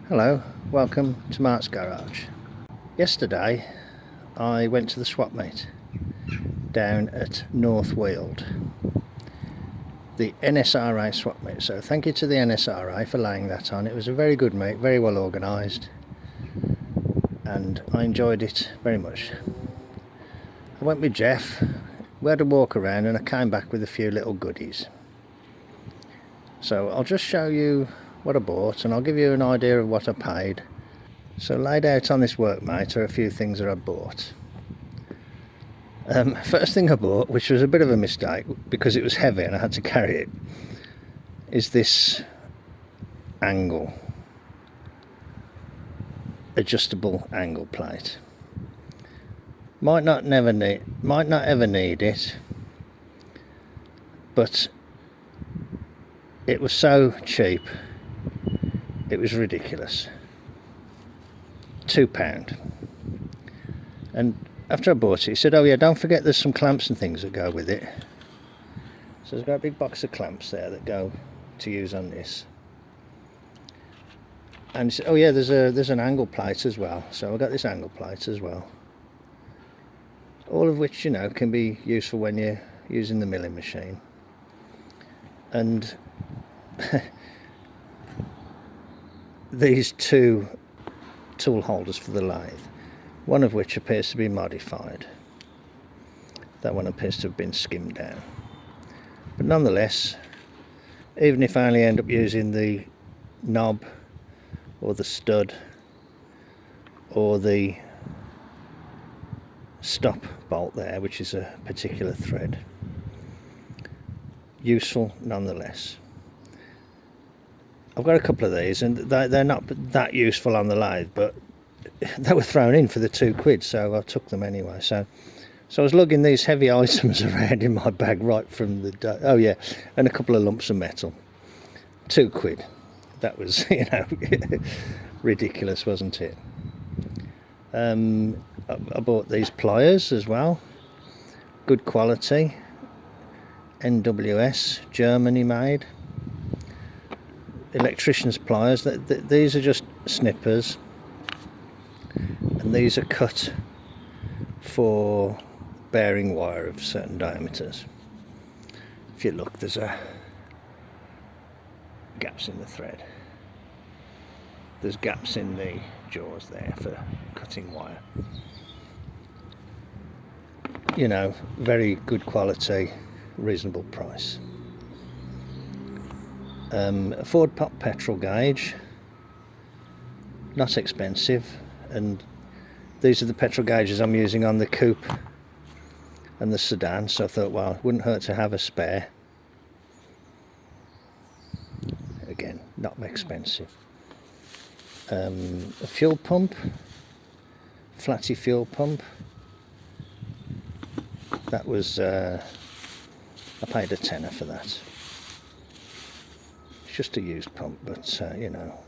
Hello, welcome to Mart's Garage. Yesterday I went to the Workmate down at North Weald, the NSRA Workmate, so thank you to the NSRA for laying that on. It was a very good meet, very well organised, and I enjoyed it very much. I went with Geoff, we had a walk around and I came back with a few little goodies. So I'll just show you what I bought and I'll give you an idea of what I paid. So laid out on this Workmate are a few things that I bought. First thing I bought, which was a bit of a mistake because it was heavy and I had to carry it, is this adjustable angle plate. Might not ever need it, but it was so cheap, it was ridiculous. £2. And after I bought it, he said, oh yeah, don't forget there's some clamps and things that go with it. So there's got a big box of clamps there that go to use on this. And he said, oh yeah, there's an angle plate as well. So I got this angle plate as well. All of which, you know, can be useful when you're using the milling machine. And these two tool holders for the lathe, one of which appears to be modified. That one appears to have been skimmed down. But nonetheless, even if I only end up using the knob or the stud or the stop bolt there, which is a particular thread, useful nonetheless. I've got a couple of these and they're not that useful on the lathe, but they were thrown in for the £2, so I took them anyway. So I was lugging these heavy items around in my bag right from the day. Oh yeah, and a couple of lumps of metal. £2. That was, you know, ridiculous, wasn't it? I bought these pliers as well. Good quality. NWS, Germany made. Electrician's pliers. These are just snippers. And these are cut for bearing wire of certain diameters. If you look, there's gaps in the thread. There's gaps in the jaws there for cutting wire. You know, very good quality, reasonable price. A Ford Pop petrol gauge, not expensive, and these are the petrol gauges I'm using on the coupe and the sedan, so I thought, well, it wouldn't hurt to have a spare. Again, not expensive. A fuel pump, flatty fuel pump. That was, I paid a tenner for that. It's just a used pump, but you know,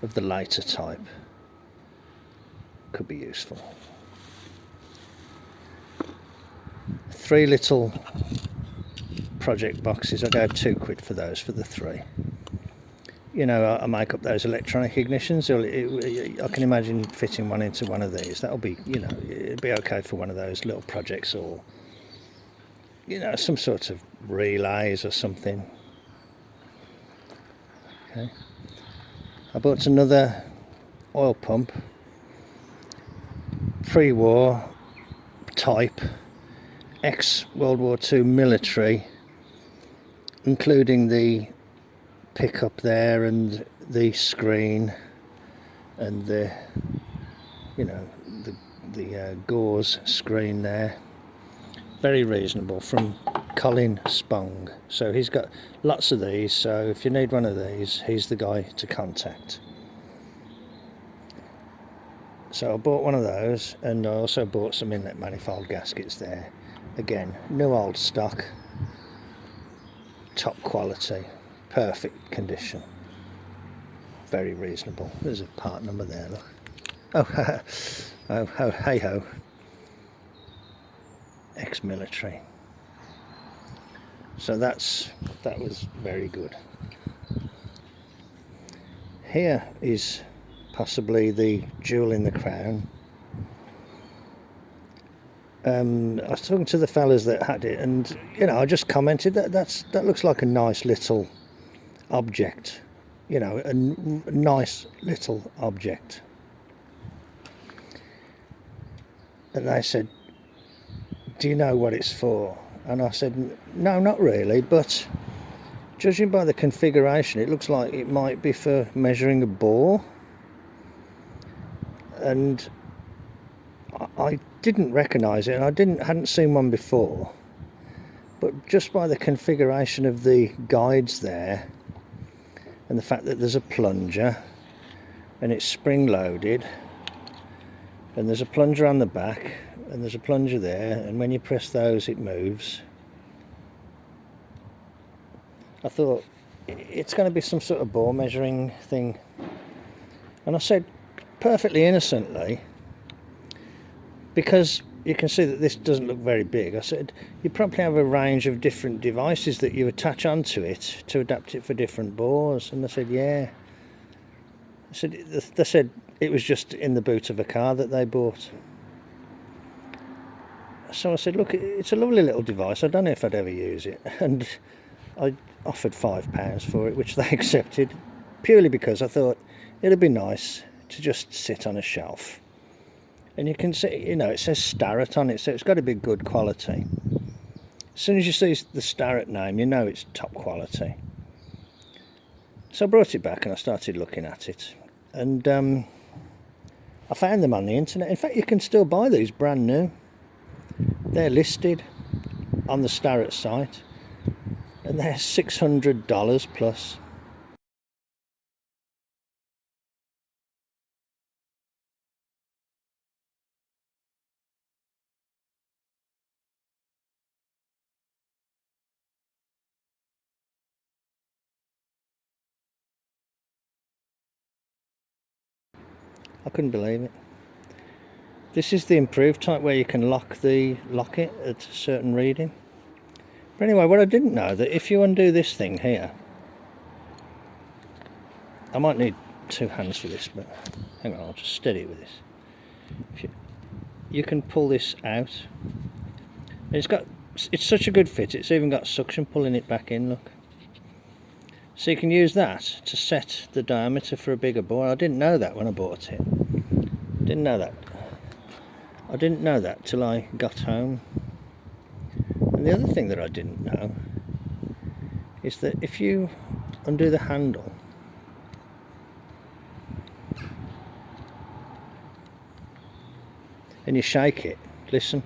of the lighter type, could be useful. 3 little project boxes. I gave £2 for those, for the 3. You know, I make up those electronic ignitions. I can imagine fitting one into one of these. That'll be, you know, it'd be okay for one of those little projects, or, you know, some sort of relays or something. Okay. I bought another oil pump, pre-war type, ex-World War II military, including the pickup there and the screen and the, you know, the gauze screen there. Very reasonable, from Colin Spong. So he's got lots of these, so if you need one of these, he's the guy to contact. So I bought one of those, and I also bought some inlet manifold gaskets there. Again, new old stock, top quality, perfect condition, very reasonable. There's a part number there, look. Oh, hey ho, ex-military. So that was very good. here is possibly the jewel in the crown. I was talking to the fellas that had it, and you know, I just commented that looks like a nice little object, you know, a nice little object. And they said, do you know what it's for? And I said, no, not really, but judging by the configuration, it looks like it might be for measuring a bore. And I didn't recognise it, and I hadn't seen one before. But just by the configuration of the guides there, and the fact that there's a plunger, and it's spring-loaded, and there's a plunger on the back, and there's a plunger there, and when you press those it moves. I thought it's going to be some sort of bore measuring thing, and I said perfectly innocently, because you can see that this doesn't look very big, I said you probably have a range of different devices that you attach onto it to adapt it for different bores. And they said yeah. They said it was just in the boot of a car that they bought. So I said, look, it's a lovely little device, I don't know if I'd ever use it, and I offered £5 for it, which they accepted, purely because I thought it'd be nice to just sit on a shelf. And you can see, you know, it says Starrett on it, so it's got to be good quality. As soon as you see the Starrett name, you know it's top quality. So I brought it back and I started looking at it, and I found them on the internet. In fact, you can still buy these brand new. They're listed on the Starrett site, and they're $600 plus. I couldn't believe it. This is the improved type where you can lock it at a certain reading. But anyway, what I didn't know, that if you undo this thing here, I might need 2 hands for this, but hang on, I'll just steady it with this. You can pull this out. It's such a good fit, it's even got suction pulling it back in, look. So you can use that to set the diameter for a bigger bore. I didn't know that when I bought it. I didn't know that till I got home. And the other thing that I didn't know is that if you undo the handle, and you shake it, listen,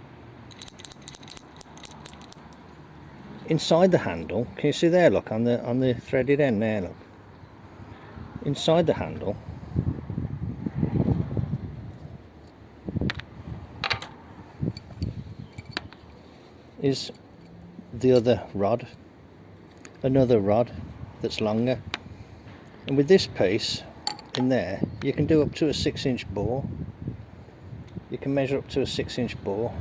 inside the handle, can you see there, look, on the threaded end there, look, inside the handle is the other rod, another rod that's longer, and with this piece in there you can do up to a 6-inch bore. You can measure up to a 6-inch bore,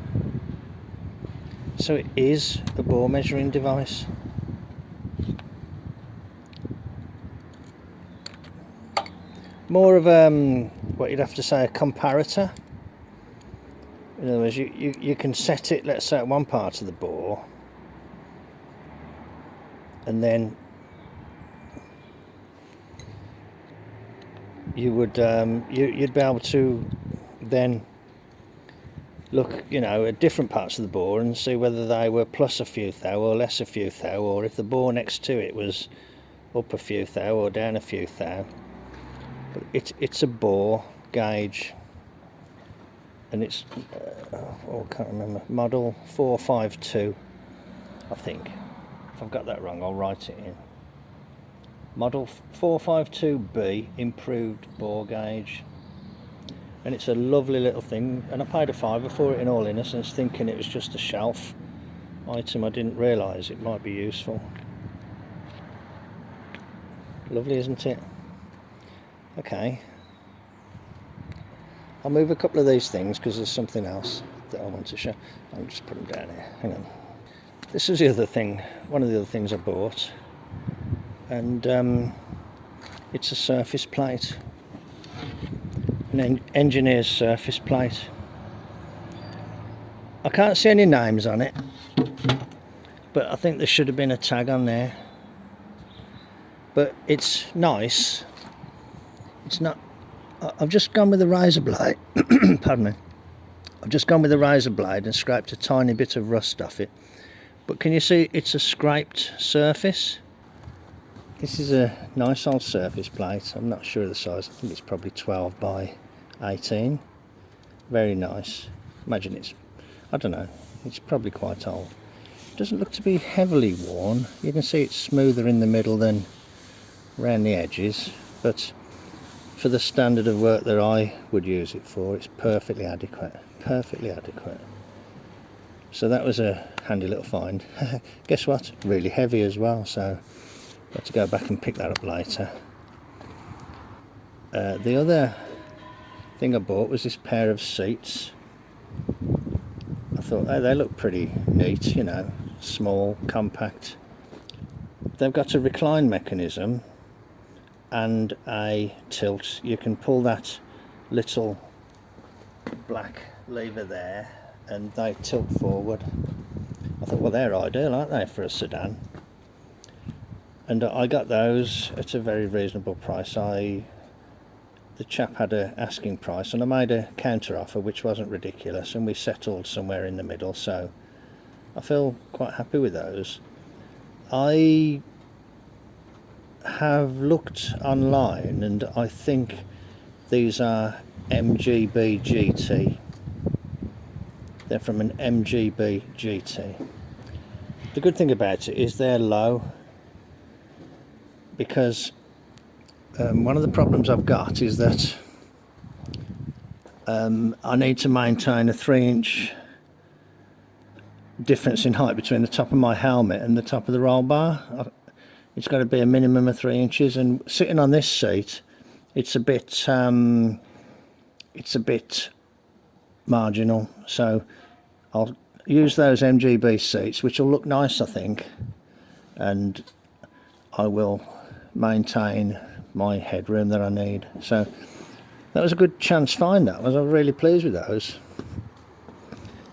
so it is a bore measuring device. More of what you'd have to say, a comparator. In other words, you can set it, let's say, at one part of the bore, and then you would you'd be able to then look, you know, at different parts of the bore and see whether they were plus a few thou or less a few thou, or if the bore next to it was up a few thou or down a few thou. But it's a bore gauge, and it's I can't remember, model 452, I think. If I've got that wrong, I'll write it in. Model 452B improved bore gauge, and it's a lovely little thing, and I paid £5 for it in all innocence, thinking it was just a shelf item. I didn't realise it might be useful. Lovely, isn't it? Okay, I'll move a couple of these things because there's something else that I want to show. I'll just put them down here, hang on. This is the other thing, one of the other things I bought, and It's a surface plate, an engineer's surface plate. I can't see any names on it, but I think there should have been a tag on there. But it's nice. It's not. I've just gone with a razor blade. Pardon me. I've just gone with a razor blade and scraped a tiny bit of rust off it. But can you see it's a scraped surface? This is a nice old surface plate. I'm not sure of the size. I think it's probably 12 by 18. Very nice. Imagine it's, I don't know, it's probably quite old. Doesn't look to be heavily worn. You can see it's smoother in the middle than around the edges, but for the standard of work that I would use it for, it's perfectly adequate. Perfectly adequate. So that was a handy little find. Guess what? Really heavy as well, so I've got to go back and pick that up later. The other thing I bought was this pair of seats. I thought, oh, they look pretty neat, you know, small, compact. They've got a recline mechanism and a tilt. You can pull that little black lever there and they tilt forward. I thought, well, they're ideal, aren't they, for a sedan? And I got those at a very reasonable price. The chap had an asking price and I made a counter offer which wasn't ridiculous, and we settled somewhere in the middle, so I feel quite happy with those. I have looked online and I think these are MGB GT. They're from an MGB GT. The good thing about it is they're low, because one of the problems I've got is that I need to maintain a 3-inch difference in height between the top of my helmet and the top of the roll bar. It's got to be a minimum of 3 inches, and sitting on this seat, it's a bit marginal. So I'll use those MGB seats, which will look nice, I think, and I will maintain my headroom that I need. So that was a good chance find. That was. I was really pleased with those.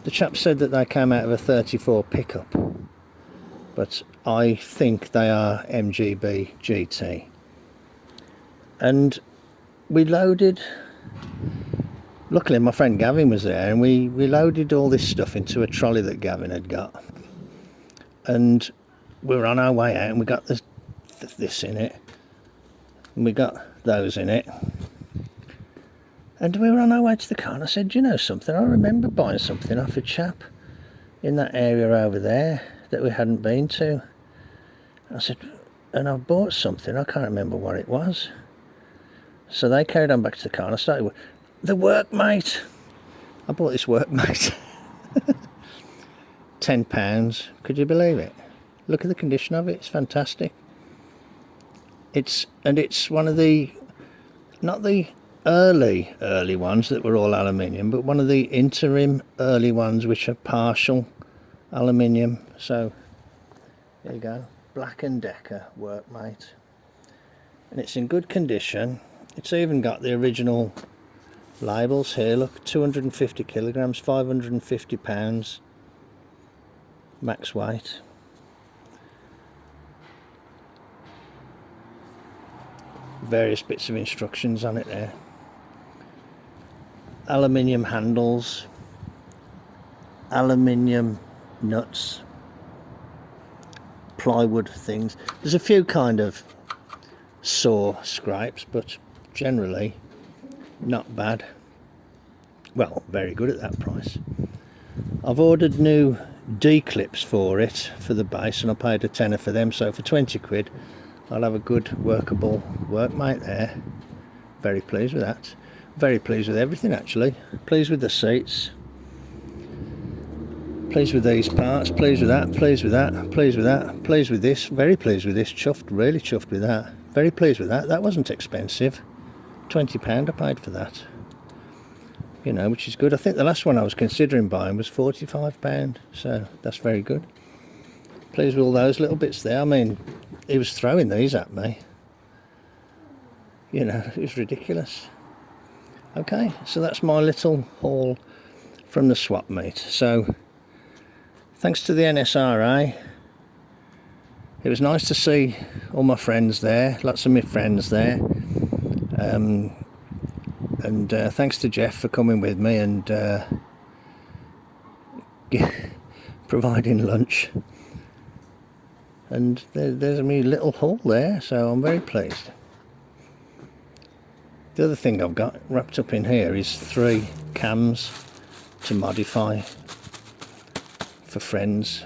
The chap said that they came out of a 34 pickup, but I think they are MGB GT. And we loaded, luckily my friend Gavin was there, and we loaded all this stuff into a trolley that Gavin had got, and we were on our way out and we got this in it, and we got those in it, and we were on our way to the car, and I said, do you know something, I remember buying something off a chap in that area over there that we hadn't been to. I said, and I bought something, I can't remember what it was. So they carried on back to the car and I started with the Workmate. I bought this Workmate. £10, could you believe it? Look at the condition of it, it's fantastic. It's one of the, not the early ones that were all aluminium, but one of the interim early ones which are partial aluminium. So there you go, Black & Decker Workmate, and it's in good condition. It's even got the original labels here, look, 250 kilograms, 550 pounds max weight. Various bits of instructions on it there. Aluminium handles, aluminium nuts, plywood things. There's a few kind of saw scrapes, but generally not bad. Well, very good at that price. I've ordered new D-clips for it, for the base, and I paid a tenner for them, so for 20 quid I'll have a good workable Workmate there. Very pleased with that. Very pleased with everything, actually. Pleased with the seats, pleased with these parts, pleased with that, pleased with that, pleased with that, pleased with this, very pleased with this, chuffed, really chuffed with that, very pleased with that. That wasn't expensive, £20 I paid for that, you know, which is good. I think the last one I was considering buying was £45, so that's very good. Pleased with all those little bits there. I mean, he was throwing these at me, You know, it was ridiculous. Okay, so that's my little haul from the swap meet. So thanks to the NSRA. It was nice to see all my friends there, lots of my friends there. And thanks to Geoff for coming with me and providing lunch. And there's my little haul there, so I'm very pleased. The other thing I've got wrapped up in here is 3 cams to modify for friends.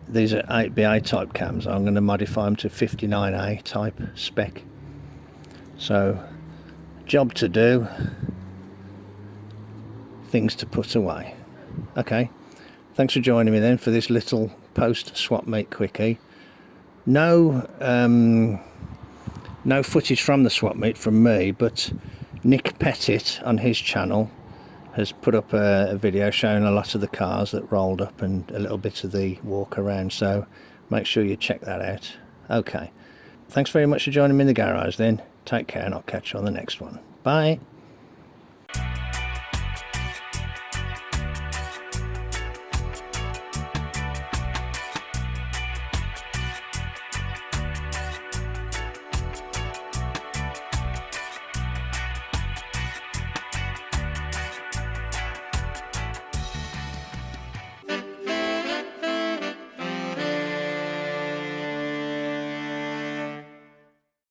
These are 8BA type cams. I'm going to modify them to 59A type spec. So, job to do, things to put away. Okay, thanks for joining me then for this little post swap meet quickie. No footage from the swap meet from me, but Nick Pettit on his channel has put up a video showing a lot of the cars that rolled up and a little bit of the walk around, so make sure you check that out. Okay, thanks very much for joining me in the garage then. Take care and I'll catch you on the next one. Bye.